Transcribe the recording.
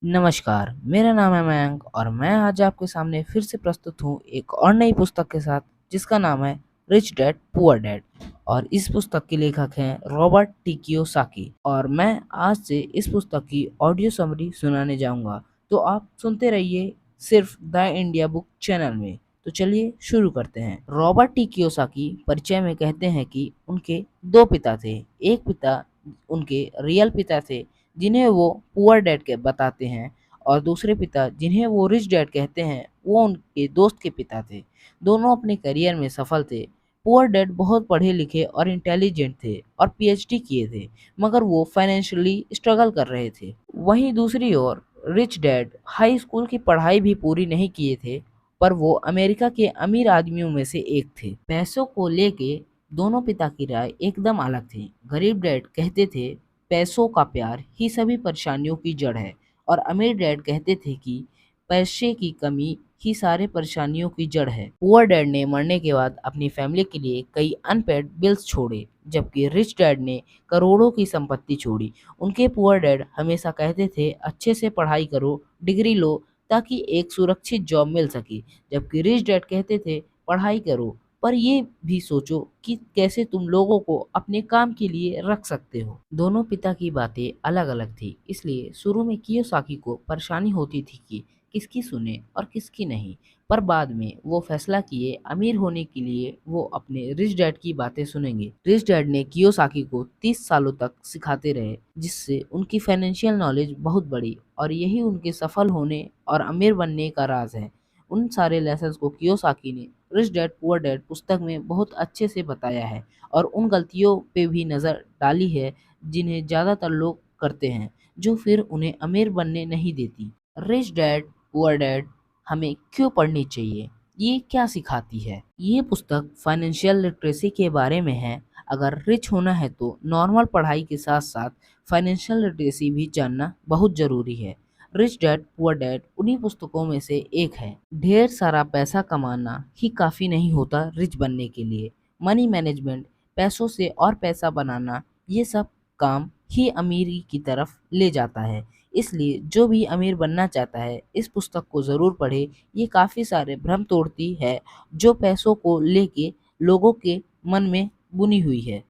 नमस्कार, मेरा नाम है मयंक और मैं आज आपके सामने फिर से प्रस्तुत हूँ एक और नई पुस्तक के साथ जिसका नाम है रिच डैड पुअर डैड। और इस पुस्तक के लेखक हैं रॉबर्ट टी कियोसाकी और मैं आज से इस पुस्तक की ऑडियो समरी सुनाने जाऊंगा। तो आप सुनते रहिए सिर्फ द इंडिया बुक चैनल में। तो चलिए शुरू करते हैं। रॉबर्ट टी कियोसाकी परिचय में कहते हैं कि उनके दो पिता थे। एक पिता उनके रियल पिता थे जिन्हें वो पुअर डैड के बताते हैं, और दूसरे पिता जिन्हें वो रिच डैड कहते हैं वो उनके दोस्त के पिता थे। दोनों अपने करियर में सफल थे। पुअर डैड बहुत पढ़े लिखे और इंटेलिजेंट थे और पीएचडी किए थे, मगर वो फाइनेंशियली स्ट्रगल कर रहे थे। वहीं दूसरी ओर रिच डैड हाई स्कूल की पढ़ाई भी पूरी नहीं किए थे, पर वो अमेरिका के अमीर आदमियों में से एक थे। पैसों को लेके दोनों पिता की राय एकदम अलग थी। गरीब डैड कहते थे पैसों का प्यार ही सभी परेशानियों की जड़ है, और अमीर डैड कहते थे कि पैसे की कमी ही सारे परेशानियों की जड़ है। पुअर डैड ने मरने के बाद अपनी फैमिली के लिए कई अनपेड बिल्स छोड़े, जबकि रिच डैड ने करोड़ों की संपत्ति छोड़ी। उनके पुअर डैड हमेशा कहते थे अच्छे से पढ़ाई करो, डिग्री लो, ताकि एक सुरक्षित जॉब मिल सके, जबकि रिच डैड कहते थे पढ़ाई करो, पर ये भी सोचो कि कैसे तुम लोगों को अपने काम के लिए रख सकते हो। दोनों पिता की बातें अलग अलग थी, इसलिए शुरू में कियोसाकी को परेशानी होती थी कि किसकी सुने और किसकी नहीं। पर बाद में वो फैसला किए अमीर होने के लिए वो अपने रिच डैड की बातें सुनेंगे। रिच डैड ने कियोसाकी को 30 सालों तक सिखाते रहे, जिससे उनकी फाइनेंशियल नॉलेज बहुत बढ़ी, और यही उनके सफल होने और अमीर बनने का राज है। उन सारे लेसन्स को कियोसाकी ने रिच डैड पुअर डैड पुस्तक में बहुत अच्छे से बताया है, और उन गलतियों पे भी नज़र डाली है जिन्हें ज़्यादातर लोग करते हैं, जो फिर उन्हें अमीर बनने नहीं देती। रिच डैड पुअर डैड हमें क्यों पढ़नी चाहिए, ये क्या सिखाती है? ये पुस्तक फाइनेंशियल लिटरेसी के बारे में है। अगर रिच होना है तो नॉर्मल पढ़ाई के साथ साथ फाइनेंशियल लिटरेसी भी जानना बहुत ज़रूरी है। रिच डैड पुअर डैड उन्हीं पुस्तकों में से एक है। ढेर सारा पैसा कमाना ही काफ़ी नहीं होता रिच बनने के लिए। मनी मैनेजमेंट, पैसों से और पैसा बनाना, ये सब काम ही अमीरी की तरफ ले जाता है। इसलिए जो भी अमीर बनना चाहता है इस पुस्तक को ज़रूर पढ़े। ये काफ़ी सारे भ्रम तोड़ती है जो पैसों को लेके लोगों के मन में बुनी हुई है।